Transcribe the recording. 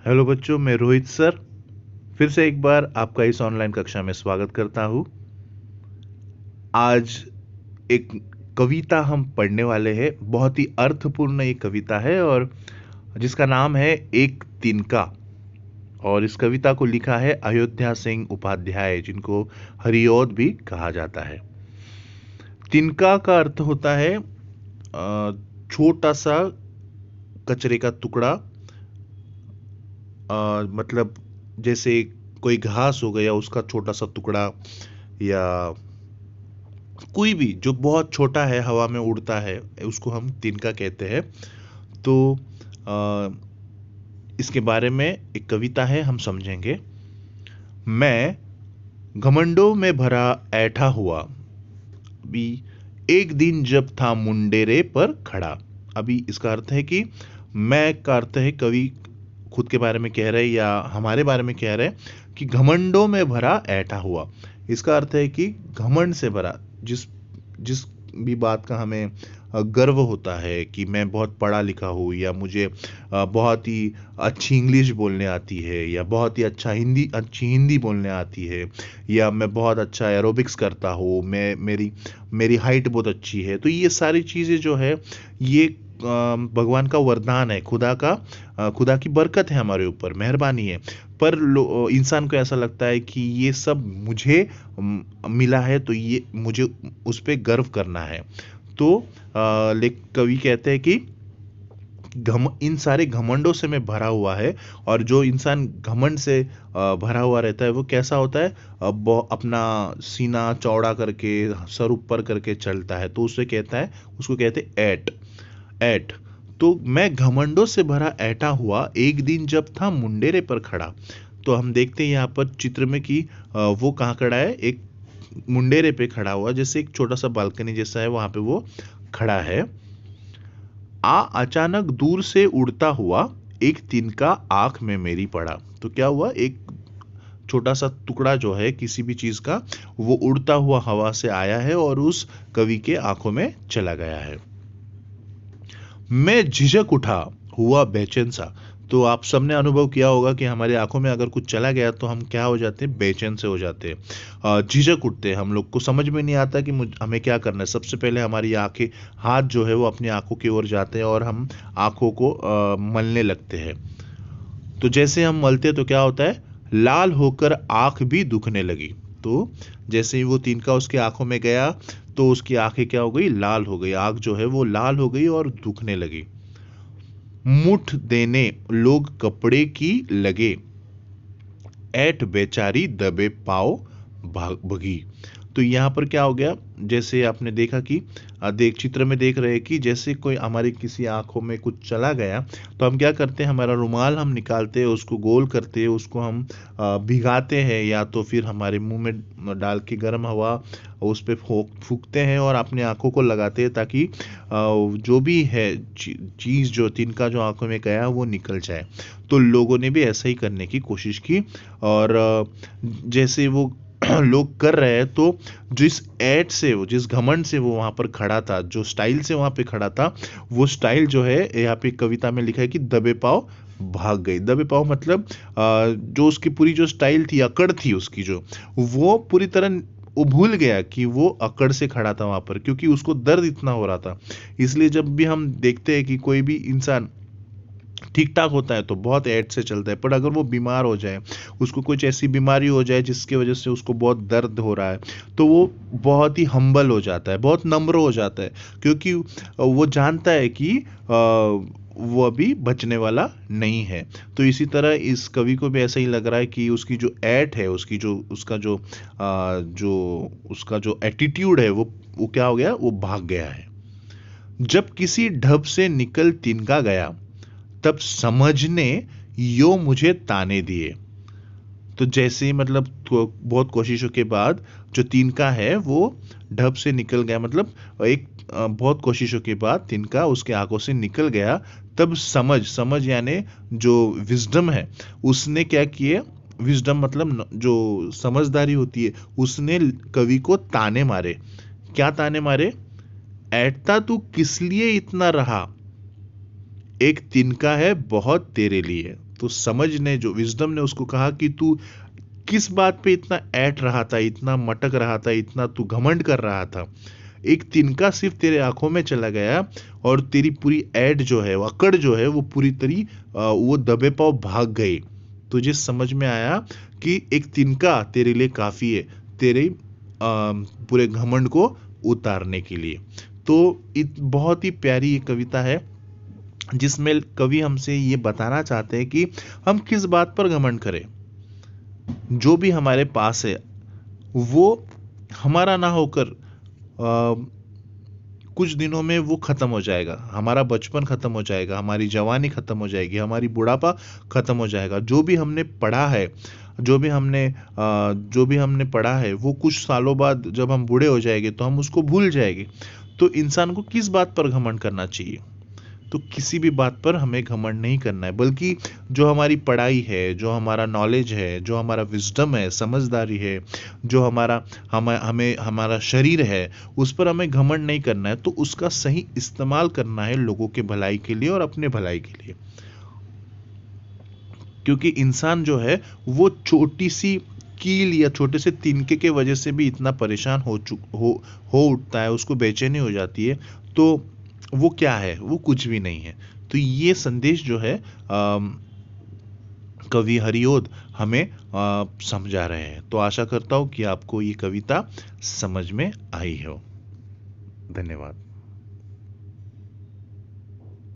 Hello बच्चों, मैं Rohit sir फिर से एक बार आपका इस ऑनलाइन कक्षा में स्वागत करता हूँ। आज एक कविता हम पढ़ने वाले हैं। बहुत ही अर्थपूर्ण ये कविता है और जिसका नाम है एक तिनका। और इस कविता को लिखा है अयोध्या सिंह उपाध्याय, जिनको हरिऔध भी कहा जाता है। तिनका का अर्थ होता है छोटा सा कचरे का टुकड़ा। मतलब जैसे कोई घास हो गया, उसका छोटा सा टुकड़ा, या कोई भी जो बहुत छोटा है, हवा में उड़ता है, उसको हम तिनका कहते हैं। तो इसके बारे में एक कविता है, हम समझेंगे। मैं घमंडों में भरा ऐठा हुआ, अभी एक दिन जब था मुंडेरे पर खड़ा। अभी इसका अर्थ है कि मैं का अर्थ है कवि खुद के बारे में कह रहे या हमारे बारे में कह रहे कि घमंडों में भरा ऐठा हुआ। इसका अर्थ है कि घमंड से भरा, जिस जिस भी बात का हमें गर्व होता है कि मैं बहुत पढ़ा लिखा हूँ, या मुझे बहुत ही अच्छी इंग्लिश बोलने आती है, या बहुत ही अच्छी हिंदी बोलने आती है, या मैं बहुत अच्छा एरोबिक्स करता हूँ, मैं मेरी हाइट बहुत अच्छी है। तो ये सारी चीज़ें जो है, ये भगवान का वरदान है, खुदा की बरकत है, हमारे ऊपर मेहरबानी है। पर इंसान को ऐसा लगता है कि ये सब मुझे मिला है, तो ये मुझे उस पर गर्व करना है। तो कवि कहते हैं कि इन सारे घमंडों से मैं भरा हुआ है। और जो इंसान घमंड से भरा हुआ रहता है, वो कैसा होता है? अपना सीना चौड़ा करके, सर ऊपर करके चलता है, तो उसको कहते हैं ऐट। ऐट। तो मैं घमंडों से भरा ऐटा हुआ, एक दिन जब था मुंडेरे पर खड़ा। तो हम देखते हैं यहाँ पर चित्र में कि वो कहाँ खड़ा है? एक मुंडेरे पे खड़ा हुआ, जैसे एक छोटा सा बालकनी जैसा है, वहां पे वो खड़ा है। अचानक दूर से उड़ता हुआ एक तिनका आंख में मेरी पड़ा। तो क्या हुआ? एक छोटा सा टुकड़ा जो है किसी भी चीज का, वो उड़ता हुआ हवा से आया है और उस कवि के आंखों में चला गया है। मैं झिझक उठा, हुआ बेचैन सा। तो आप सबने अनुभव किया होगा कि हमारी आंखों में अगर कुछ चला गया तो हम क्या हो जाते हैं? बेचैन से हो जाते हैं, झिझक उठते हैं। हम लोग को समझ में नहीं आता कि हमें क्या करना है। सबसे पहले हमारी आंखें, हाथ जो है वो अपनी आंखों की ओर जाते हैं और हम आंखों को मलने लगते हैं। तो जैसे हम मलते तो क्या होता है? लाल होकर आंख भी दुखने लगी। तो जैसे ही वो तिनका उसकी आंखों में गया, तो उसकी आंखें क्या हो गई? लाल हो गई। आंख जो है वो लाल हो गई और दुखने लगी। मुठ देने लोग कपड़े की लगे, ऐठ बेचारी दबे पाओ भगी। तो यहाँ पर क्या हो गया? जैसे आपने देखा कि चित्र में देख रहे हैं कि जैसे कोई हमारी किसी आंखों में कुछ चला गया, तो हम क्या करते हैं? हमारा रुमाल हम निकालते हैं, उसको गोल करते हैं, उसको हम भिगाते हैं, या तो फिर हमारे मुंह में डाल के गर्म हवा उस पर फूकते हैं और अपने आंखों को लगाते हैं, ताकि जो भी है चीज़ जो तिनका जो आंखों में गया वो निकल जाए। तो लोगों ने भी ऐसा ही करने की कोशिश की। और जैसे वो लोग कर रहे हैं, तो जिस घमंड से वो वहां पर खड़ा था, जो स्टाइल से वहां पे खड़ा था, वो स्टाइल जो है यहाँ पे कविता में लिखा है कि दबे पाव भाग गई। दबे पाव मतलब जो उसकी पूरी जो स्टाइल थी, अकड़ थी उसकी, जो वो पूरी तरह वो भूल गया कि वो अकड़ से खड़ा था वहां पर, क्योंकि उसको दर्द इतना हो रहा था। इसलिए जब भी हम देखते हैं कि कोई भी इंसान ठीक ठाक होता है तो बहुत ऐड से चलता है, पर अगर वो बीमार हो जाए, उसको कुछ ऐसी बीमारी हो जाए जिसकी वजह से उसको बहुत दर्द हो रहा है, तो वो बहुत ही हम्बल हो जाता है, बहुत नम्र हो जाता है, क्योंकि वो जानता है कि वो अभी बचने वाला नहीं है। तो इसी तरह इस कवि को भी ऐसा ही लग रहा है कि उसकी जो ऐट है, उसका जो एटीट्यूड है, वो क्या हो गया? वो भाग गया है। जब किसी ढब से निकल तिनका गया, तब समझने यो मुझे ताने दिए। तो जैसे ही मतलब बहुत कोशिशों के बाद जो तिनका है वो ढब से निकल गया, मतलब एक बहुत कोशिशों के बाद तिनका उसके आंखों से निकल गया, तब समझ यानी जो विजडम है, उसने क्या किए? विजडम मतलब जो समझदारी होती है, उसने कवि को ताने मारे। क्या ताने मारे? ऐठता तू किस लिए इतना रहा, एक तिनका है बहुत तेरे लिए। तो समझ ने, जो विजडम ने उसको कहा कि तू किस बात पे इतना ऐठ रहा था, इतना मटक रहा था, इतना तू घमंड कर रहा था। एक तिनका सिर्फ तेरे आंखों में चला गया और तेरी पूरी ऐड जो है, अकड़ जो है, वो पूरी तरह वो दबे पाव भाग गई। तुझे समझ में आया कि एक तिनका तेरे लिए काफी है तेरे पूरे घमंड को उतारने के लिए। तो बहुत ही प्यारी ये कविता है जिसमें कवि हमसे ये बताना चाहते हैं कि हम किस बात पर घमंड करें। जो भी हमारे पास है वो हमारा ना होकर कुछ दिनों में वो खत्म हो जाएगा। हमारा बचपन खत्म हो जाएगा, हमारी जवानी खत्म हो जाएगी, हमारी बुढ़ापा खत्म हो जाएगा। जो भी हमने पढ़ा है, जो भी हमने पढ़ा है, वो कुछ सालों बाद जब हम बूढ़े हो जाएंगे तो हम उसको भूल जाएंगे। तो इंसान को किस बात पर घमंड करना चाहिए? तो किसी भी बात पर हमें घमंड नहीं करना है, बल्कि जो हमारी पढ़ाई है, जो हमारा नॉलेज है, जो हमारा विजडम है, समझदारी है, जो हमारा शरीर है, उस पर हमें घमंड नहीं करना है। तो उसका सही इस्तेमाल करना है लोगों के भलाई के लिए और अपने भलाई के लिए। क्योंकि इंसान जो है वो छोटी सी कील या छोटे से तिनके के वजह से भी इतना परेशान हो उठता है, उसको बेचैनी हो जाती है। तो वो क्या है? वो कुछ भी नहीं है। तो ये संदेश जो है कवि हरिओद हमें समझा रहे हैं। तो आशा करता हूँ कि आपको ये कविता समझ में आई हो। धन्यवाद।